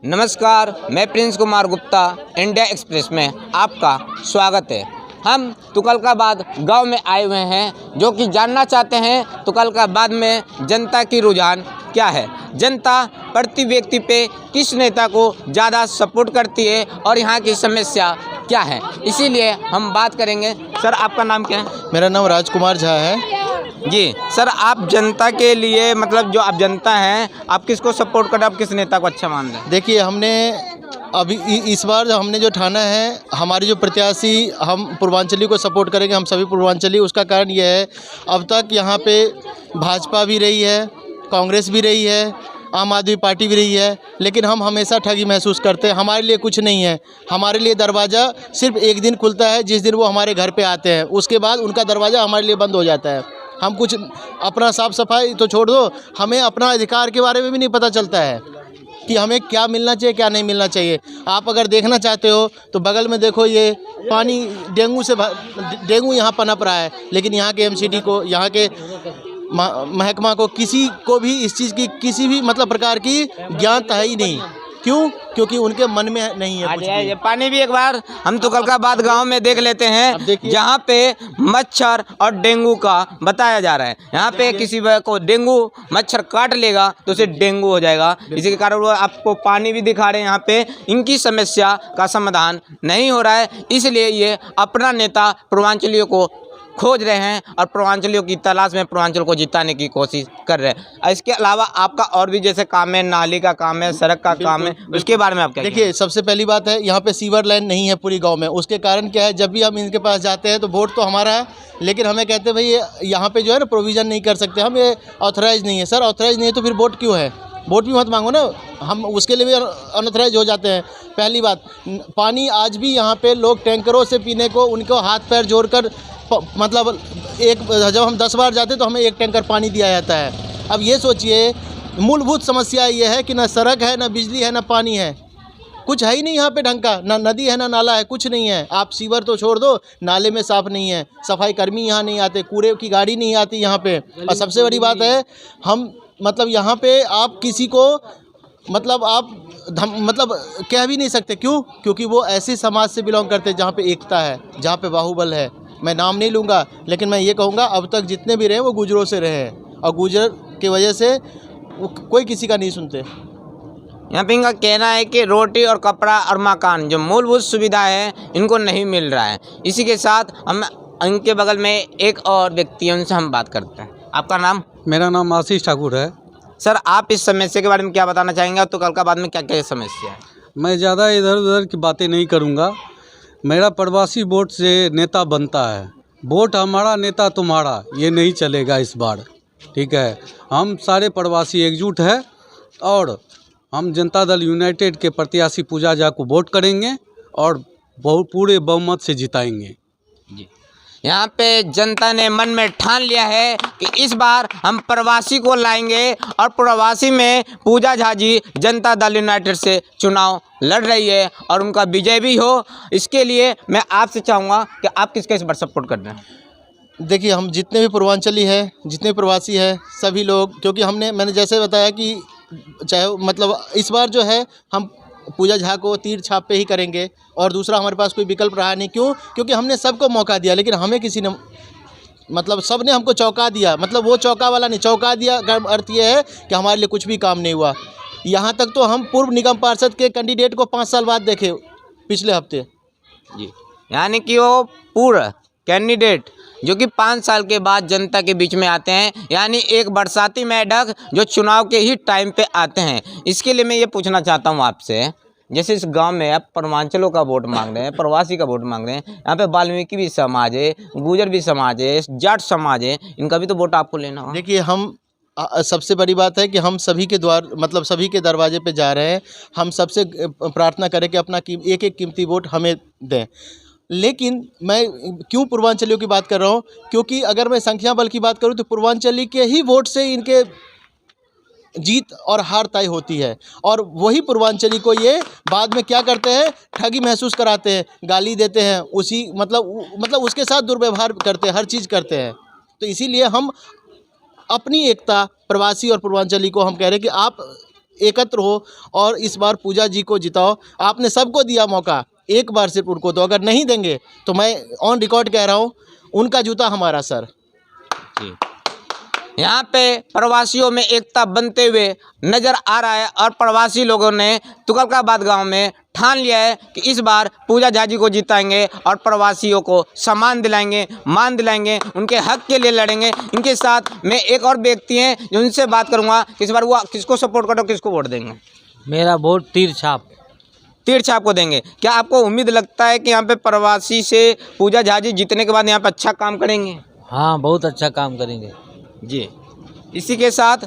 नमस्कार, मैं Prince Kumar Gupta India express में आपका स्वागत है। हम तुगलकाबाद गांव में आए हुए हैं जो कि जानना चाहते हैं तुगलकाबाद में जनता की रुझान क्या है, जनता प्रति व्यक्ति पे किस नेता को ज़्यादा सपोर्ट करती है और यहाँ की समस्या क्या है, इसीलिए हम बात करेंगे। सर, आपका नाम क्या है? मेरा नाम राजकुमार झा है। जी सर, आप जनता के लिए मतलब जो आप जनता हैं, आप किसको सपोर्ट करें, आप किस नेता को अच्छा मान रहे हैं? देखिए, हमने अभी इस बार जो हमने जो ठाना है, हमारी जो प्रत्याशी हम पूर्वांचली को सपोर्ट करेंगे, हम सभी पूर्वांचली। उसका कारण ये है, अब तक यहाँ पे भाजपा भी रही है, कांग्रेस भी रही है, आम आदमी पार्टी भी रही है, लेकिन हम हमेशा ठगी महसूस करते हैं। हमारे लिए कुछ नहीं है। हमारे लिए दरवाज़ा सिर्फ एक दिन खुलता है, जिस दिन वो हमारे घर पे आते हैं। उसके बाद उनका दरवाज़ा हमारे लिए बंद हो जाता है। हम कुछ अपना साफ़ सफाई तो छोड़ दो, हमें अपना अधिकार के बारे में भी नहीं पता चलता है कि हमें क्या मिलना चाहिए, क्या नहीं मिलना चाहिए। आप अगर देखना चाहते हो तो बगल में देखो, ये पानी डेंगू यहाँ पनप रहा है, लेकिन यहाँ के एमसीडी को, यहाँ के महकमा को, किसी को भी इस चीज़ की किसी भी मतलब प्रकार की ज्ञानता है ही नहीं। क्यों? क्योंकि उनके मन में नहीं है कुछ भी। ये पानी भी एक बार हम तुगलकाबाद गांव में देख लेते हैं, जहां पे मच्छर और डेंगू का बताया जा रहा है। यहाँ पे किसी को डेंगू मच्छर काट लेगा तो उसे डेंगू हो जाएगा। इसी के कारण वो आपको पानी भी दिखा रहे हैं। यहाँ पे इनकी समस्या का समाधान नहीं हो रहा है, इसलिए ये अपना नेता पूर्वांचलियों को खोज रहे हैं और पूर्वांचलियों की तलाश में पूर्वांचल को जिताने की कोशिश कर रहे हैं। इसके अलावा आपका और भी जैसे काम है, नाली का काम है, सड़क का काम है, उसके बारे में आप क्या? देखिए, सबसे पहली बात है, यहाँ पे सीवर लाइन नहीं है पूरी गांव में। उसके कारण क्या है, जब भी हम इनके पास जाते हैं तो वोट तो हमारा है, लेकिन हमें कहते हैं भाई यहाँ पे जो है ना प्रोविज़न नहीं कर सकते, हम ये ऑथराइज नहीं है। सर, ऑथराइज नहीं है तो फिर वोट क्यों है? वोट भी मत मांगो ना, हम उसके लिए भी अनऑथराइज हो जाते हैं। पहली बात, पानी आज भी यहाँ पे लोग टैंकरों से पीने को, उनको हाथ पैर जोड़कर मतलब जब हम 10 बार जाते तो हमें एक टैंकर पानी दिया जाता है। अब ये सोचिए, मूलभूत समस्या ये है कि ना सड़क है, ना बिजली है, ना पानी है, कुछ है ही नहीं यहाँ पे ढंग का। ना नदी है, ना नाला है, कुछ नहीं है। आप सीवर तो छोड़ दो, नाले में साफ़ नहीं है, सफाई कर्मी यहाँ नहीं आते, कूड़े की गाड़ी नहीं आती यहाँ पे। और सबसे बड़ी बात है, हम मतलब यहाँ पे आप किसी को मतलब मतलब कह भी नहीं सकते। क्यों? क्योंकि वो ऐसे समाज से बिलोंग करते हैं जहाँ पे एकता है, जहाँ पे बाहुबल है। मैं नाम नहीं लूँगा, लेकिन मैं ये कहूँगा, अब तक जितने भी रहे वो गुजरों से रहे हैं, और गुजर की वजह से कोई किसी का नहीं सुनते। यहाँ पे इनका कहना है कि रोटी और कपड़ा और मकान जो मूलभूत सुविधा है इनको नहीं मिल रहा है। इसी के साथ हम इनके बगल में एक और व्यक्ति हैं, उनसे हम बात करते हैं। आपका नाम? मेरा नाम आशीष ठाकुर है। सर, आप इस समस्या के बारे में क्या बताना चाहेंगे और तुगलकाबाद में क्या क्या समस्या है? मैं ज़्यादा इधर उधर की बातें नहीं करूँगा। मेरा प्रवासी वोट से नेता बनता है। वोट हमारा, नेता तुम्हारा, ये नहीं चलेगा इस बार। ठीक है, हम सारे प्रवासी एकजुट है और हम जनता दल यूनाइटेड के प्रत्याशी पूजा झा को वोट करेंगे और पूरे बहुमत से जिताएंगे। जी, यहाँ पे जनता ने मन में ठान लिया है कि इस बार हम प्रवासी को लाएंगे और प्रवासी में पूजा झा जी जनता दल यूनाइटेड से चुनाव लड़ रही है और उनका विजय भी हो। इसके लिए मैं आपसे चाहूँगा कि आप किसका इस बार सपोर्ट कर रहे हैं? देखिए, हम जितने भी पूर्वांचली है, जितने प्रवासी है, सभी लोग, क्योंकि मैंने जैसे बताया कि चाहे मतलब इस बार जो है हम पूजा झा को तीर छाप पे ही करेंगे, और दूसरा हमारे पास कोई विकल्प रहा नहीं। क्यों? क्योंकि हमने सबको मौका दिया, लेकिन हमें किसी ने मतलब सब ने हमको चौंका दिया। मतलब वो चौंका वाला नहीं, चौंका दिया अर्थ ये है कि हमारे लिए कुछ भी काम नहीं हुआ। यहाँ तक तो हम पूर्व निगम पार्षद के कैंडिडेट को 5 साल बाद देखे पिछले हफ्ते। जी, यानी कि वो पूर्व कैंडिडेट जो कि 5 साल के बाद जनता के बीच में आते हैं, यानी एक बरसाती मेढक जो चुनाव के ही टाइम पे आते हैं। इसके लिए मैं ये पूछना चाहता हूँ आपसे, जैसे इस गांव में आप पूर्वांचलों का वोट मांग रहे हैं, प्रवासी का वोट मांग रहे हैं, यहाँ पे वाल्मीकि भी समाज है, गुर्जर भी समाज है, जाट समाज है, इनका भी तो वोट आपको लेना होगा। देखिए, हम सबसे बड़ी बात है कि हम सभी के मतलब सभी के दरवाजे पे जा रहे हैं। हम सबसे प्रार्थना करें कि अपना एक एक कीमती वोट हमें दें। लेकिन मैं क्यों पूर्वांचलियों की बात कर रहा हूँ? क्योंकि अगर मैं संख्या बल की बात करूँ तो पूर्वांचली के ही वोट से इनके जीत और हार तय होती है, और वही पूर्वांचली को ये बाद में क्या करते हैं, ठगी महसूस कराते हैं, गाली देते हैं, उसी मतलब उसके साथ दुर्व्यवहार करते हैं, हर चीज़ करते हैं। तो इसीलिए हम अपनी एकता, प्रवासी और पूर्वांचली को हम कह रहे हैं कि आप एकत्र हो और इस बार पूजा जी को जिताओ। आपने सबको दिया मौका, एक बार सिर्फ उनको दो, अगर नहीं देंगे तो मैं ऑन रिकॉर्ड कह रहा हूँ, उनका जूता हमारा सर। जी। यहाँ पे प्रवासियों में एकता बनते हुए नजर आ रहा है और प्रवासी लोगों ने तुगलकाबाद गांव में ठान लिया है कि इस बार पूजा झाजी को जिताएंगे और प्रवासियों को सम्मान दिलाएंगे, मान दिलाएंगे, उनके हक के लिए लड़ेंगे। इनके साथ में एक और व्यक्ति हैं जो उनसे बात करूंगा कि इस बार वो किसको सपोर्ट करो, किसको वोट देंगे। मेरा वोट तीर छाप को देंगे। क्या आपको उम्मीद लगता है कि यहाँ पे प्रवासी से पूजा झाजी जीतने के बाद यहाँ पे अच्छा काम करेंगे? हाँ, बहुत अच्छा काम करेंगे। जी। इसी के साथ